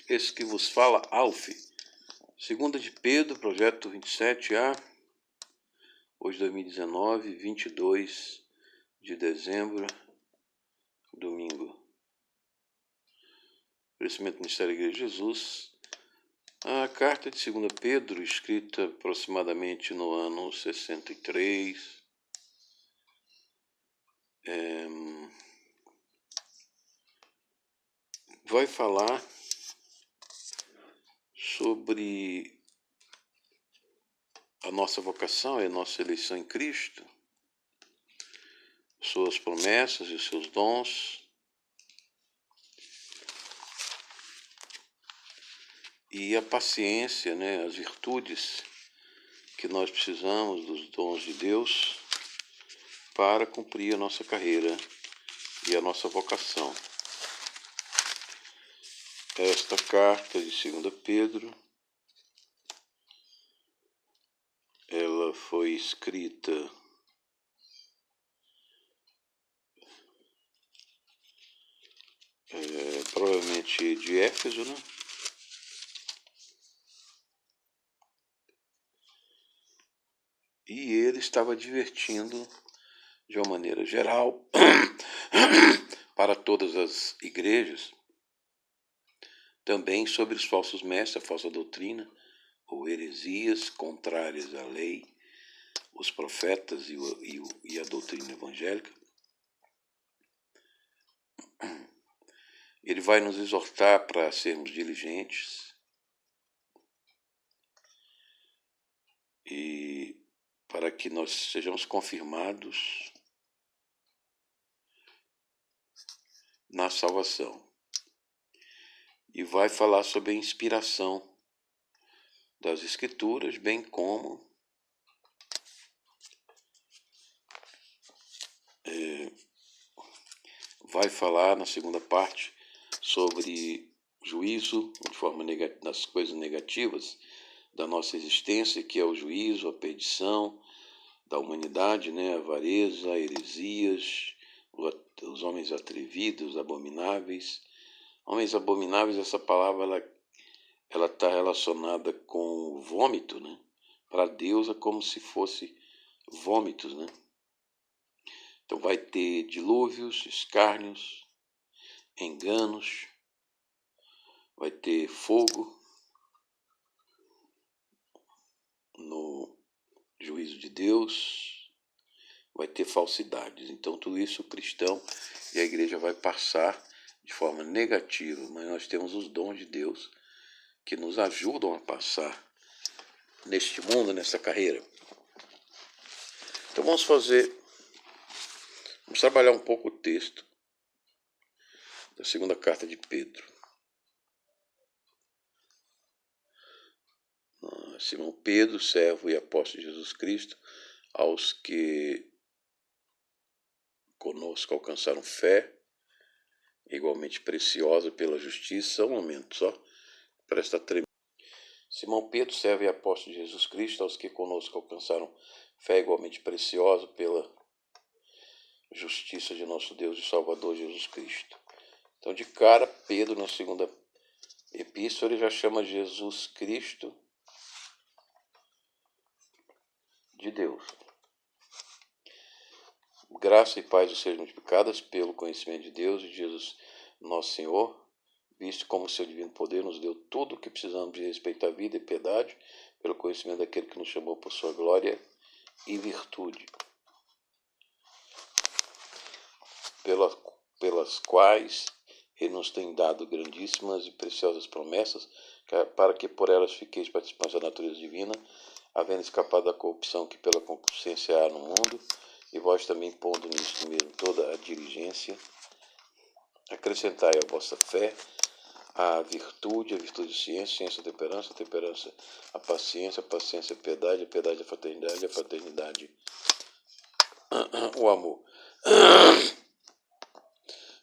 esse que vos fala, Alf. Segunda de Pedro, projeto 27A, hoje 2019, 22 de dezembro, domingo. Crescimento do Ministério da Igreja de Jesus. A carta de 2 Pedro, escrita aproximadamente no ano 63, vai falar sobre a nossa vocação e a nossa eleição em Cristo, suas promessas e seus dons, e a paciência, as virtudes que nós precisamos dos dons de Deus para cumprir a nossa carreira e a nossa vocação. Esta carta de 2 Pedro, ela foi escrita provavelmente de Éfeso, E ele estava advertindo de uma maneira geral para todas as igrejas, também sobre os falsos mestres, a falsa doutrina, ou heresias contrárias à lei, os profetas e a doutrina evangélica. Ele vai nos exortar para sermos diligentes e para que nós sejamos confirmados na salvação. E vai falar sobre a inspiração das Escrituras, bem como vai falar na segunda parte sobre juízo, de forma das coisas negativas da nossa existência, que é o juízo, a perdição da humanidade, a avareza, a heresias, os homens atrevidos, abomináveis. Homens abomináveis, essa palavra ela está relacionada com vômito, Para Deus é como se fosse vômitos, Então vai ter dilúvios, escárnios, enganos, vai ter fogo no juízo de Deus, vai ter falsidades. Então tudo isso o cristão e a igreja vai passar de forma negativa, mas nós temos os dons de Deus que nos ajudam a passar neste mundo, nessa carreira. Então vamos trabalhar um pouco o texto da segunda carta de Pedro. Simão Pedro, servo e apóstolo de Jesus Cristo, aos que conosco alcançaram fé, igualmente preciosa pela justiça. Um momento só, presta tremendo. Simão Pedro, servo e apóstolo de Jesus Cristo, aos que conosco alcançaram fé igualmente preciosa pela justiça de nosso Deus e Salvador Jesus Cristo. Então, de cara, Pedro, na segunda epístola, ele já chama Jesus Cristo de Deus. Graça e paz sejam multiplicadas pelo conhecimento de Deus e de Jesus, nosso Senhor, visto como o seu divino poder nos deu tudo o que precisamos de respeito à vida e piedade, pelo conhecimento daquele que nos chamou por sua glória e virtude, pelas quais ele nos tem dado grandíssimas e preciosas promessas, para que por elas fiqueis participantes da natureza divina, havendo escapado da corrupção que pela concupiscência há no mundo, e vós também, pondo nisto mesmo toda a diligência, acrescentai à vossa fé a virtude a ciência, ciência a temperança a paciência a piedade a fraternidade o amor.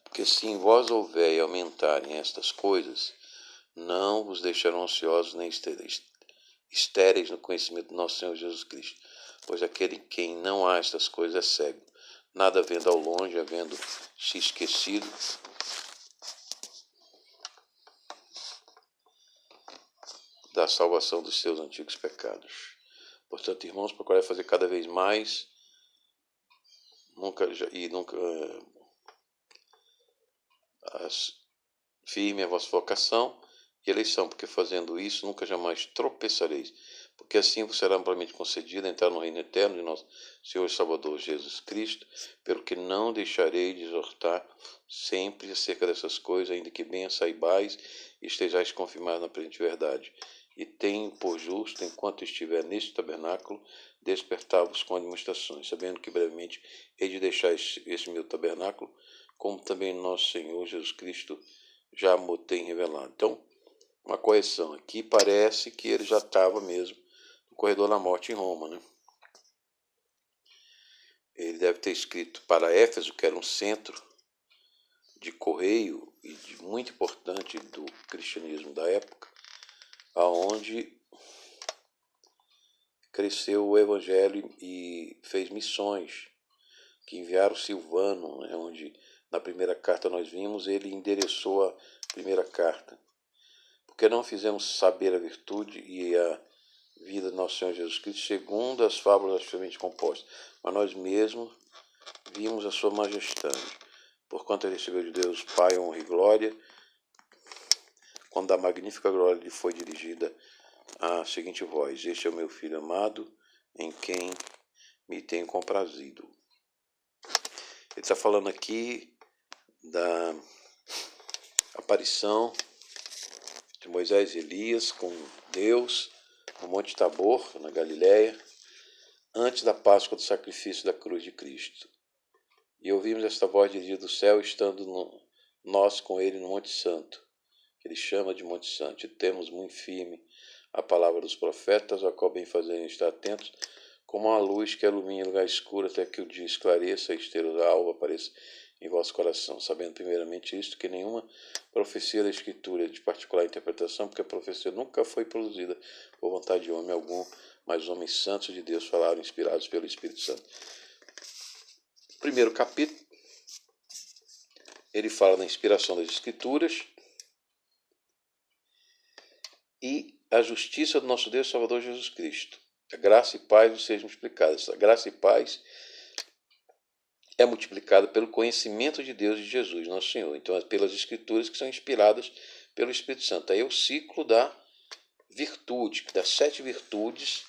Porque se em vós houver e aumentarem estas coisas, não vos deixarão ansiosos nem estéreis no conhecimento do nosso Senhor Jesus Cristo. Pois aquele em quem não há estas coisas é cego, nada vendo ao longe, havendo se esquecido da salvação dos seus antigos pecados. Portanto, irmãos, procurem fazer cada vez mais, nunca firme a vossa vocação e eleição, porque fazendo isso nunca jamais tropeçareis, porque assim vos será amplamente concedido entrar no reino eterno de nosso Senhor e Salvador Jesus Cristo, pelo que não deixarei de exortar sempre acerca dessas coisas, ainda que bem as saibais e estejais confirmados na presente verdade. E tenho por justo, enquanto estiver neste tabernáculo, despertar-vos com administrações, sabendo que brevemente hei de deixar este meu tabernáculo, como também nosso Senhor Jesus Cristo já me tem revelado. Então, uma correção aqui, parece que ele já estava mesmo no corredor da morte em Roma, né? Ele deve ter escrito para Éfeso, que era um centro de correio e muito importante do cristianismo da época, aonde cresceu o evangelho e fez missões, que enviaram Silvano, né, onde na primeira carta nós vimos, ele endereçou a primeira carta. Porque não fizemos saber a virtude e a vida do nosso Senhor Jesus Cristo segundo as fábulas artificialmente compostas, mas nós mesmos vimos a sua majestade. Porquanto ele recebeu de Deus Pai honra e glória, quando a magnífica glória lhe foi dirigida a seguinte voz: este é o meu Filho amado, em quem me tenho comprazido. Ele está falando aqui da aparição de Moisés e Elias com Deus no Monte Tabor, na Galiléia, antes da Páscoa do sacrifício da cruz de Cristo. E ouvimos esta voz dirigida do céu, estando nós com ele no Monte Santo, que ele chama de Monte Santo, e temos muito firme a palavra dos profetas, a qual bem fazerem estar atentos, como uma luz que ilumina o lugar escuro até que o dia esclareça e a estrela da alva apareça em vosso coração, sabendo primeiramente isto, que nenhuma profecia da Escritura é de particular interpretação, porque a profecia nunca foi produzida por vontade de homem algum, mas os homens santos de Deus falaram, inspirados pelo Espírito Santo. Primeiro capítulo, ele fala da inspiração das Escrituras e a justiça do nosso Deus Salvador Jesus Cristo. A graça e paz vos sejam multiplicadas. A graça e paz é multiplicada pelo conhecimento de Deus e de Jesus, nosso Senhor. Então, é pelas Escrituras que são inspiradas pelo Espírito Santo. Aí é o ciclo da virtude, das 7 virtudes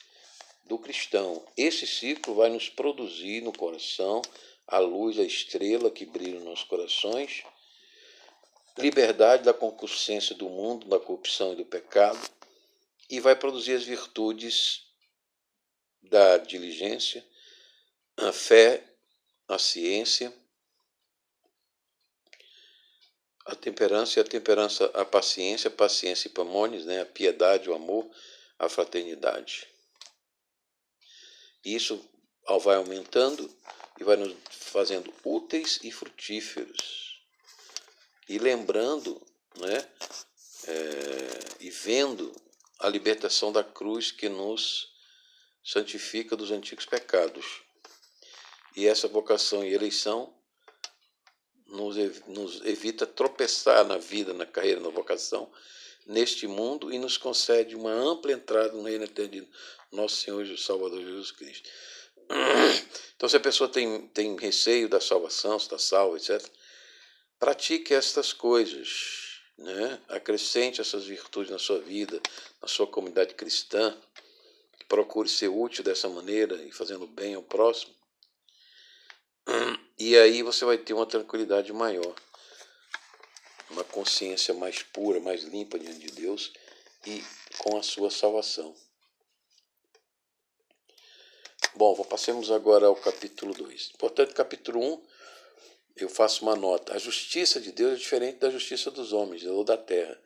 do cristão. Esse ciclo vai nos produzir no coração a luz, a estrela que brilha nos nossos corações, liberdade da concupiscência do mundo, da corrupção e do pecado, e vai produzir as virtudes da diligência, a fé, a ciência, a temperança a paciência e pamônios, né? A piedade, o amor, a fraternidade. Isso vai aumentando e vai nos fazendo úteis e frutíferos. E lembrando, né? E vendo a libertação da cruz que nos santifica dos antigos pecados. E essa vocação e eleição nos evita tropeçar na vida, na carreira, na vocação, neste mundo, e nos concede uma ampla entrada no reino eterno de nosso Senhor e Salvador Jesus Cristo. Então, se a pessoa tem receio da salvação, se está salva, etc., pratique estas coisas, né? Acrescente essas virtudes na sua vida, na sua comunidade cristã, procure ser útil dessa maneira e fazendo bem ao próximo. E aí você vai ter uma tranquilidade maior, uma consciência mais pura, mais limpa diante de Deus e com a sua salvação. Bom, passemos agora ao capítulo 2. Portanto, capítulo 1, eu faço uma nota. A justiça de Deus é diferente da justiça dos homens ou da terra.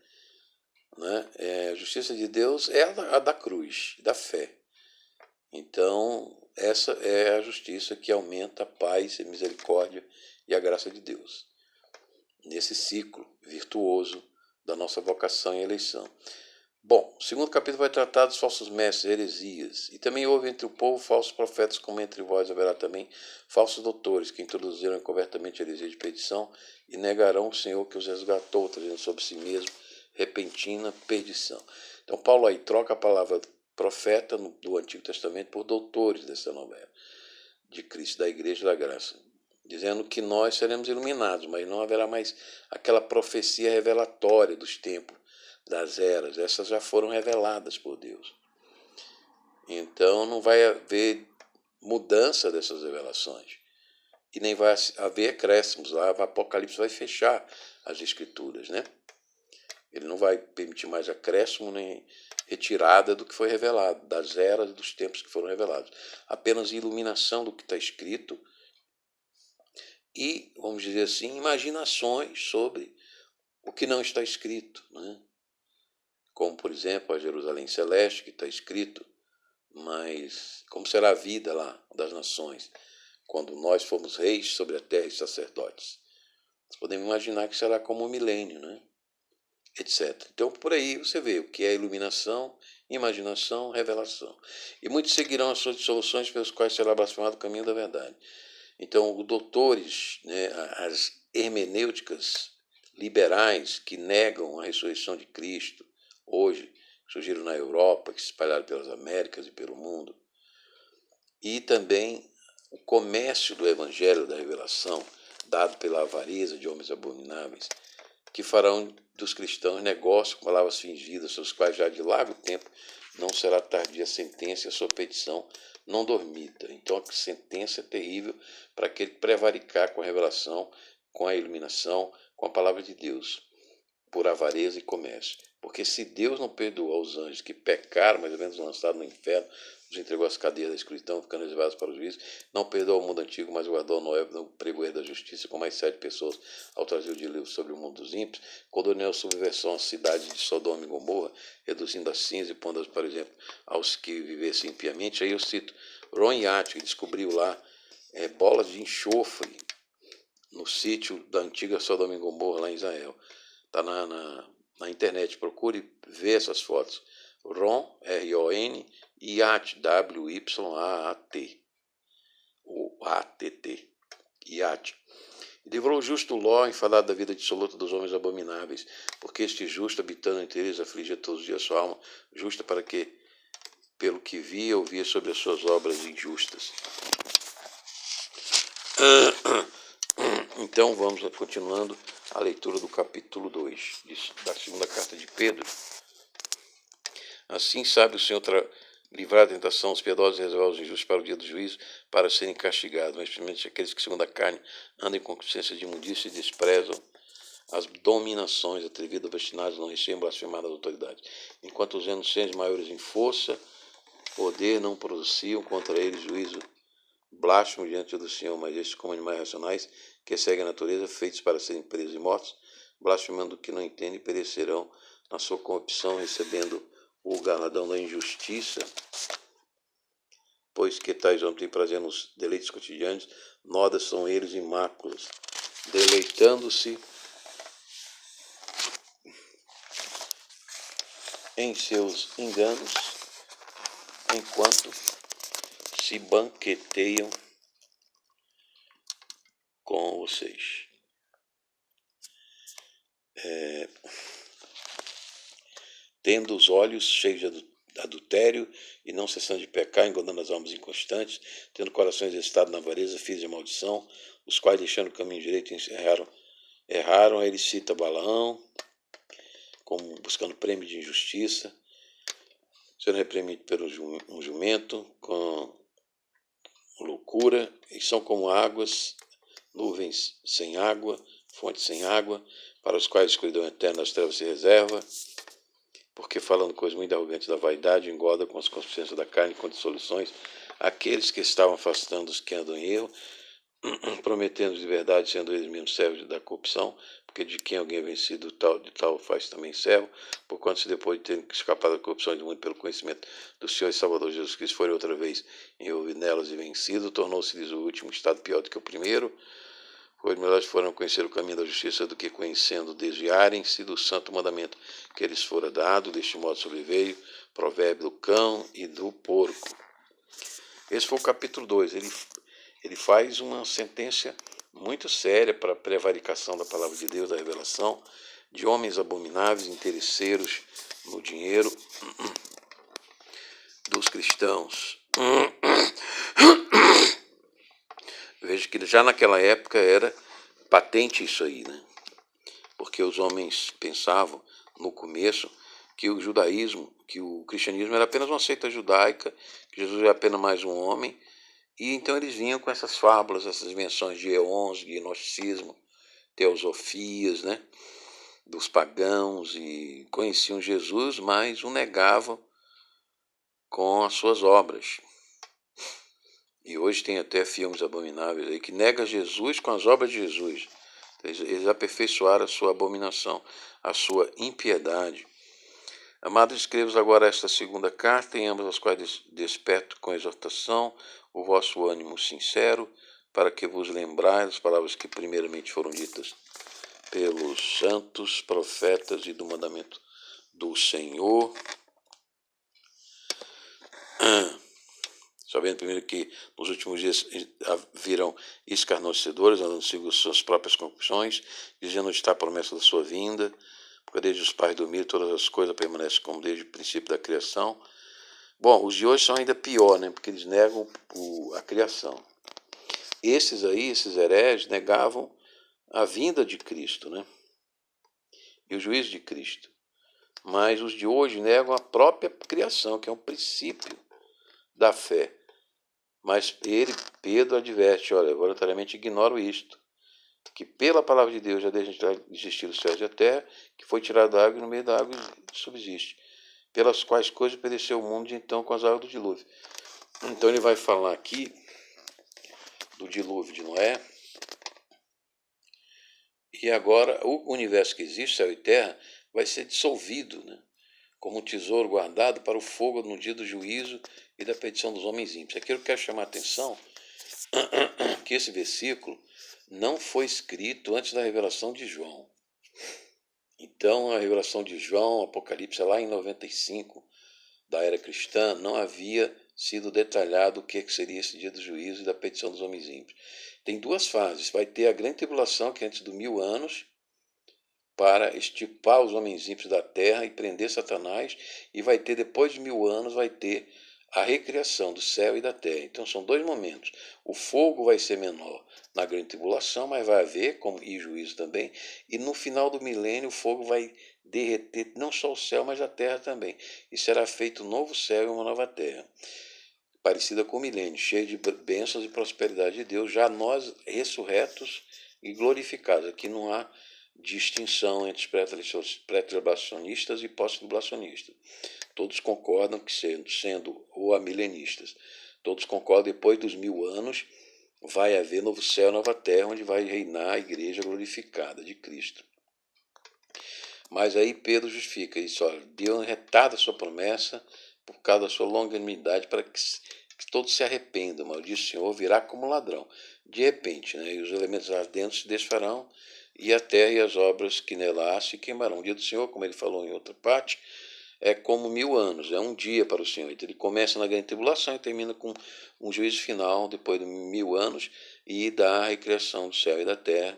Né? A justiça de Deus é a da cruz, da fé. Então, essa é a justiça que aumenta a paz, a misericórdia e a graça de Deus, nesse ciclo virtuoso da nossa vocação e eleição. Bom, o segundo capítulo vai tratar dos falsos mestres, heresias. E também houve entre o povo falsos profetas, como entre vós haverá também falsos doutores, que introduziram encobertamente a heresia de perdição e negarão o Senhor que os resgatou, trazendo sobre si mesmo repentina perdição. Então Paulo aí troca a palavra profeta do Antigo Testamento por doutores dessa nova era de Cristo, da Igreja da Graça, dizendo que nós seremos iluminados, mas não haverá mais aquela profecia revelatória dos tempos, das eras. Essas já foram reveladas por Deus. Então não vai haver mudança dessas revelações. E nem vai haver acréscimos lá. O Apocalipse vai fechar as Escrituras, né? Ele não vai permitir mais acréscimo nem retirada do que foi revelado, das eras e dos tempos que foram revelados. Apenas iluminação do que está escrito e, vamos dizer assim, imaginações sobre o que não está escrito, né? Como, por exemplo, a Jerusalém Celeste, que está escrito, mas como será a vida lá das nações, quando nós formos reis sobre a terra e sacerdotes? Nós podemos imaginar que será como um milênio, né? Etc. Então, por aí você vê o que é iluminação, imaginação, revelação. E muitos seguirão as suas dissoluções pelos quais será blasfemado o caminho da verdade. Então, os doutores, né, as hermenêuticas liberais que negam a ressurreição de Cristo, hoje, surgiram na Europa, que se espalharam pelas Américas e pelo mundo, e também o comércio do evangelho da revelação, dado pela avareza de homens abomináveis, que farão dos cristãos negócio com palavras fingidas, sobre os quais já de largo tempo não será tardia a sentença e a sua petição não dormita. Então a sentença é terrível para aquele que prevaricar com a revelação, com a iluminação, com a palavra de Deus, por avareza e comércio. Porque se Deus não perdoou aos anjos que pecaram, mais ou menos lançados no inferno, os entregou às cadeias da escuridão, ficando reservados para o juízo, não perdoou ao mundo antigo, mas guardou Noé no pregoeiro da justiça, com mais 7 pessoas, ao trazer o dilúvio sobre o mundo dos ímpios, condenou a subversão às cidades de Sodoma e Gomorra, reduzindo a cinza e pondo, por exemplo, aos que vivessem impiamente. Aí eu cito Ron Yacht, que descobriu lá bolas de enxofre no sítio da antiga Sodoma e Gomorra, lá em Israel. Está na internet, procure ver essas fotos. Ron, R-O-N, Yacht, W-Y-A-A-T, ou A-T-T, Yacht. Livrou o justo Ló, enfadado da vida dissoluta dos homens abomináveis, porque este justo, habitando entre eles, afligia todos os dias sua alma, justa para que, pelo que via, ouvia sobre as suas obras injustas. Então vamos continuando a leitura do capítulo 2 da segunda carta de Pedro. Assim sabe o Senhor livrar da tentação os piedosos e reservar os injustos para o dia do juízo, para serem castigados, mas principalmente aqueles que, segundo a carne, andam em concupiscência de imundícia e desprezam as dominações atrevidas, obstinadas, não receiam blasfemar das autoridades. Enquanto os inocentes maiores em força, poder, não produziam contra eles juízo blasfemo diante do Senhor, mas estes, como animais racionais, que seguem a natureza, feitos para serem presos e mortos, blasfemando o que não entendem, perecerão na sua corrupção, recebendo o galardão da injustiça, pois que tais homens têm prazer nos deleites cotidianos, nodas são eles e máculas, deleitando-se em seus enganos, enquanto se banqueteiam com vocês. Tendo os olhos cheios de adultério e não cessando de pecar, enganando as almas inconstantes, tendo corações excitados na avareza, filhos de maldição, os quais, deixando o caminho direito, erraram. Ele cita Balaão, como buscando prêmio de injustiça, sendo reprimido pelo um jumento, com loucura, e são como águas, nuvens sem água, fontes sem água, para os quais a escuridão eterna das trevas se reserva, porque falando coisas muito arrogantes da vaidade, engorda com as consciências da carne, com dissoluções, aqueles que estavam afastando os que andam em erro, prometendo de verdade, sendo eles mesmos servos da corrupção, porque de quem alguém é vencido, de tal faz também servo, porquanto se depois de terem escapado da corrupção do mundo pelo conhecimento do Senhor e Salvador Jesus Cristo, forem outra vez envolvidos nelas e vencido, tornou-se-lhes o último estado pior do que o primeiro, pois melhores foram conhecer o caminho da justiça do que conhecendo desviarem-se do santo mandamento que lhes fora dado, deste modo sobreveio provérbio do cão e do porco. Esse foi o capítulo 2. Ele faz uma sentença muito séria para a prevaricação da palavra de Deus, da revelação, de homens abomináveis, interesseiros no dinheiro dos cristãos. Veja que já naquela época era patente isso aí, né? Porque os homens pensavam no começo que o judaísmo, que o cristianismo era apenas uma seita judaica, que Jesus era apenas mais um homem, e então eles vinham com essas fábulas, essas menções de eons, de gnosticismo, teosofias, né, dos pagãos, e conheciam Jesus, mas o negavam com as suas obras. E hoje tem até filmes abomináveis aí que negam Jesus com as obras de Jesus. Eles aperfeiçoaram a sua abominação, a sua impiedade. Amados, escrevo agora esta segunda carta, em ambas as quais desperto com exortação o vosso ânimo sincero, para que vos lembrais das palavras que primeiramente foram ditas pelos santos profetas e do mandamento do Senhor. Sabendo primeiro que nos últimos dias viram escarnecedores, andando segundo suas próprias conclusões, dizendo onde está a promessa da sua vinda, porque desde os pais dormiram todas as coisas permanecem como desde o princípio da criação. Bom, os de hoje são ainda pior, né? Porque eles negam a criação. Esses hereges, negavam a vinda de Cristo, né? E o juízo de Cristo. Mas os de hoje negam a própria criação, que é um princípio da fé. Mas Pedro adverte, olha, voluntariamente ignoro isto, que pela palavra de Deus já deixa de existir os céus e a terra, que foi tirado da água e no meio da água subsiste, pelas quais coisas pereceu o mundo de então com as águas do dilúvio. Então ele vai falar aqui do dilúvio de Noé, e agora o universo que existe, céu e terra, vai ser dissolvido, né? Como um tesouro guardado para o fogo no dia do juízo e da perdição dos homens ímpios. Aqui eu quero chamar a atenção que esse versículo não foi escrito antes da revelação de João. Então, a revelação de João, Apocalipse, lá em 95, da era cristã, não havia sido detalhado o que seria esse dia do juízo e da perdição dos homens ímpios. Tem duas fases. Vai ter a grande tribulação, que é antes do 1000 anos, para extirpar os homens ímpios da terra e prender Satanás, e vai ter, depois de 1000 anos, vai ter a recriação do céu e da terra. Então são dois momentos. O fogo vai ser menor na grande tribulação, mas vai haver, e juízo também, e no final do milênio o fogo vai derreter não só o céu, mas a terra também. E será feito um novo céu e uma nova terra, parecida com o milênio, cheia de bênçãos e prosperidade de Deus, já nós ressurretos e glorificados. Aqui não há distinção entre os pré-tribulacionistas e pós-tribulacionistas. Todos concordam que, sendo ou amilenistas, todos concordam que depois dos 1000 anos vai haver novo céu e nova terra, onde vai reinar a igreja glorificada de Cristo. Mas aí Pedro justifica isso, olha, Deus retarda a sua promessa por causa da sua longanimidade, para que todos se arrependam, mas o dia do Senhor virá como ladrão, de repente, né? E os elementos ardentes se desfarão, e a terra e as obras que nela há se queimarão. O dia do Senhor, como ele falou em outra parte, é como 1000 anos, é um dia para o Senhor. Então ele começa na grande tribulação e termina com um juízo final, depois de 1000 anos, e da recriação do céu e da terra,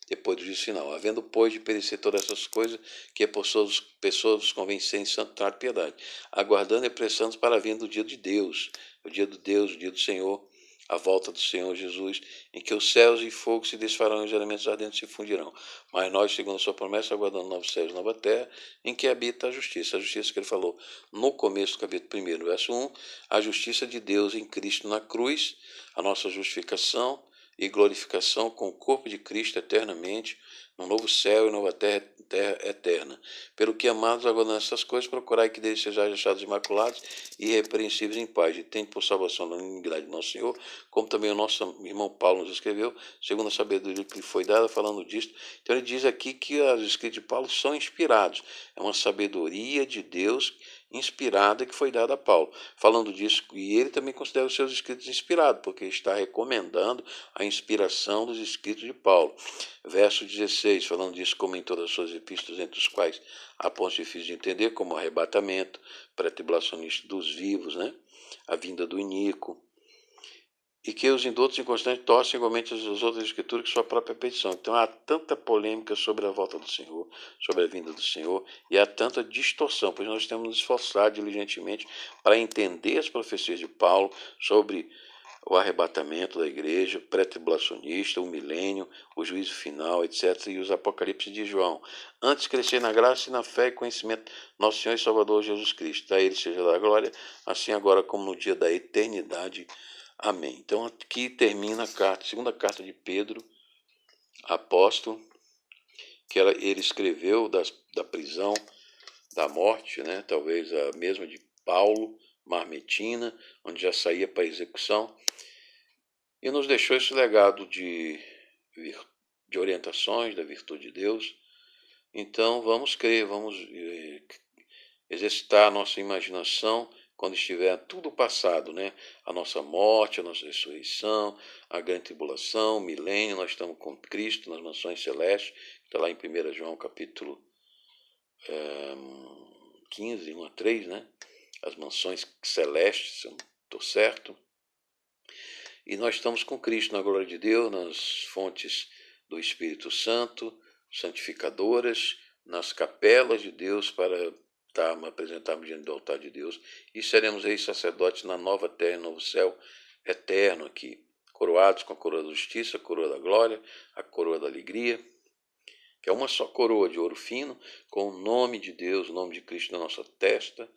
depois do juízo final. Havendo, pois, de perecer todas essas coisas, que é por suas pessoas vos convencerem em santidade e piedade, aguardando e apressando para a vinda do dia de Deus, o dia do Deus, o dia do Senhor, a volta do Senhor Jesus, em que os céus e fogo se desfarão e os elementos ardentes se fundirão. Mas nós, segundo a sua promessa, aguardando novos céus e nova terra, em que habita a justiça que ele falou no começo do capítulo 1, verso 1, a justiça de Deus em Cristo na cruz, a nossa justificação e glorificação com o corpo de Cristo eternamente, no novo céu e nova terra eterna. Pelo que, amados, agora nessas coisas, procurai que deles sejais achados imaculados e irrepreensíveis em paz, e tende por salvação da unidade de nosso Senhor, como também o nosso irmão Paulo nos escreveu, segundo a sabedoria que lhe foi dada, falando disto. Então ele diz aqui que os escritos de Paulo são inspirados. É uma sabedoria de Deus inspirada que foi dada a Paulo. Falando disso, e ele também considera os seus escritos inspirados, porque está recomendando a inspiração dos escritos de Paulo. Verso 16, falando disso como em todas as suas epístolas, entre os quais há pontos difíceis de entender, como o arrebatamento, pré-tribulacionista dos vivos, né? A vinda do iníquo, e que os indultos inconstantes torcem igualmente as outras escrituras que sua própria petição. Então há tanta polêmica sobre a volta do Senhor, sobre a vinda do Senhor, e há tanta distorção, pois nós temos nos esforçado diligentemente para entender as profecias de Paulo sobre o arrebatamento da igreja, pré-tribulacionista, o milênio, o juízo final, etc., e os apocalipses de João. Antes crescer na graça e na fé e conhecimento do nosso Senhor e Salvador Jesus Cristo. A Ele seja da glória, assim agora como no dia da eternidade. Amém. Então aqui termina a carta, segunda carta de Pedro, apóstolo, que ele escreveu da prisão, da morte, né? Talvez a mesma de Paulo, Marmetina, onde já saía para execução, e nos deixou esse legado de orientações da virtude de Deus. Então vamos crer, vamos exercitar a nossa imaginação quando estiver tudo passado, né? A nossa morte, a nossa ressurreição, a grande tribulação, o milênio, nós estamos com Cristo nas mansões celestes, está lá em 1 João capítulo 15, 1 a 3, né? As mansões celestes, se eu não estou certo. E nós estamos com Cristo na glória de Deus, nas fontes do Espírito Santo, santificadoras, nas capelas de Deus para apresentarmos diante do altar de Deus, e seremos reis sacerdotes na nova terra e novo céu eterno aqui, coroados com a coroa da justiça, a coroa da glória, a coroa da alegria, que é uma só coroa de ouro fino, com o nome de Deus, o nome de Cristo na nossa testa,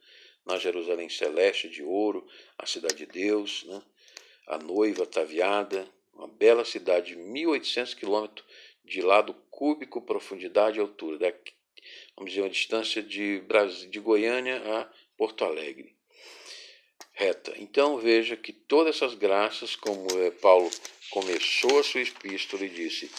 na Jerusalém celeste de ouro, a cidade de Deus, né? A noiva ataviada, uma bela cidade de 1.800 quilômetros de lado cúbico, profundidade e altura, daqui, vamos dizer, uma distância de Goiânia a Porto Alegre, reta. Então veja que todas essas graças, como Paulo começou a sua epístola e disse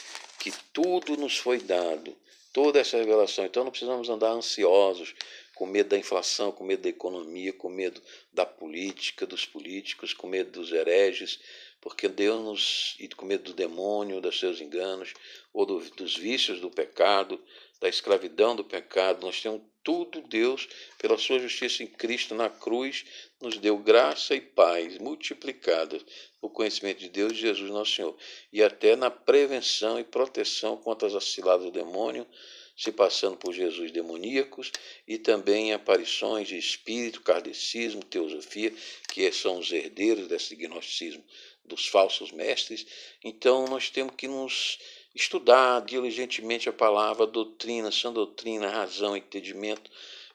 que tudo nos foi dado, toda essa revelação, então não precisamos andar ansiosos, com medo da inflação, com medo da economia, com medo da política, dos políticos, com medo dos hereges, porque Deus nos, e com medo do demônio, dos seus enganos, ou dos vícios do pecado, da escravidão do pecado. Nós temos tudo, Deus, pela sua justiça em Cristo na cruz, nos deu graça e paz multiplicadas no conhecimento de Deus e Jesus nosso Senhor, e até na prevenção e proteção contra as ciladas do demônio, se passando por Jesus demoníacos, e também em aparições de espírito, kardecismo, teosofia, que são os herdeiros desse gnosticismo dos falsos mestres. Então nós temos que nos estudar diligentemente a palavra, a doutrina, sã doutrina, a razão, entendimento,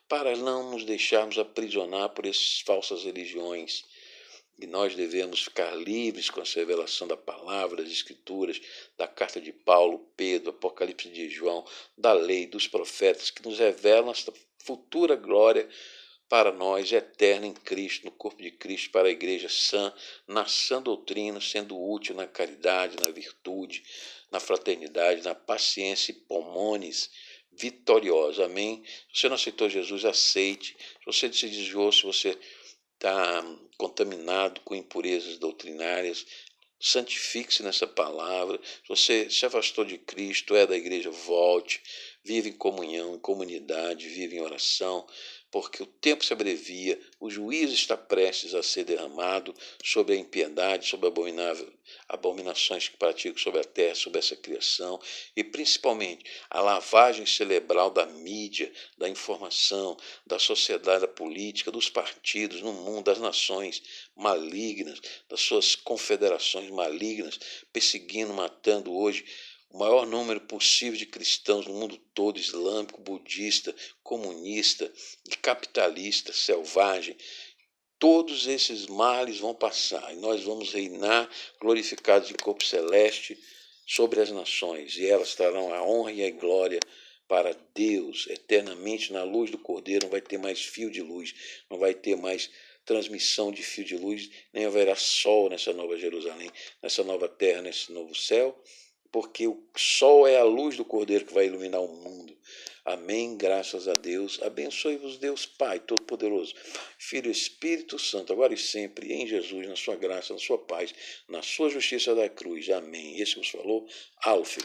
para não nos deixarmos aprisionar por essas falsas religiões. E nós devemos ficar livres com a revelação da palavra, das escrituras, da carta de Paulo, Pedro, Apocalipse de João, da lei, dos profetas, que nos revelam esta futura glória para nós, eterna em Cristo, no corpo de Cristo, para a igreja sã, na sã doutrina, sendo útil na caridade, na virtude, na fraternidade, na paciência e pomones, vitoriosa. Amém? Se você não aceitou Jesus, aceite. Se você se desviou, se você está contaminado com impurezas doutrinárias, santifique-se nessa palavra. Se você se afastou de Cristo, é da igreja, volte, vive em comunhão, em comunidade, vive em oração, porque o tempo se abrevia, o juízo está prestes a ser derramado sobre a impiedade, sobre abominações que praticam sobre a terra, sobre essa criação, e principalmente a lavagem cerebral da mídia, da informação, da sociedade, da política, dos partidos no mundo, das nações malignas, das suas confederações malignas, perseguindo, matando hoje o maior número possível de cristãos no mundo todo, islâmico, budista, comunista e capitalista, selvagem. Todos esses males vão passar e nós vamos reinar glorificados em corpo celeste sobre as nações, e elas trarão a honra e a glória para Deus eternamente na luz do Cordeiro. Não vai ter mais fio de luz, não vai ter mais transmissão de fio de luz, nem haverá sol nessa nova Jerusalém, nessa nova terra, nesse novo céu, porque o sol é a luz do Cordeiro que vai iluminar o mundo. Amém, graças a Deus. Abençoe-vos Deus Pai Todo-Poderoso, Filho e Espírito Santo, agora e sempre, em Jesus, na sua graça, na sua paz, na sua justiça da cruz. Amém. Esse vos falou, Alfe.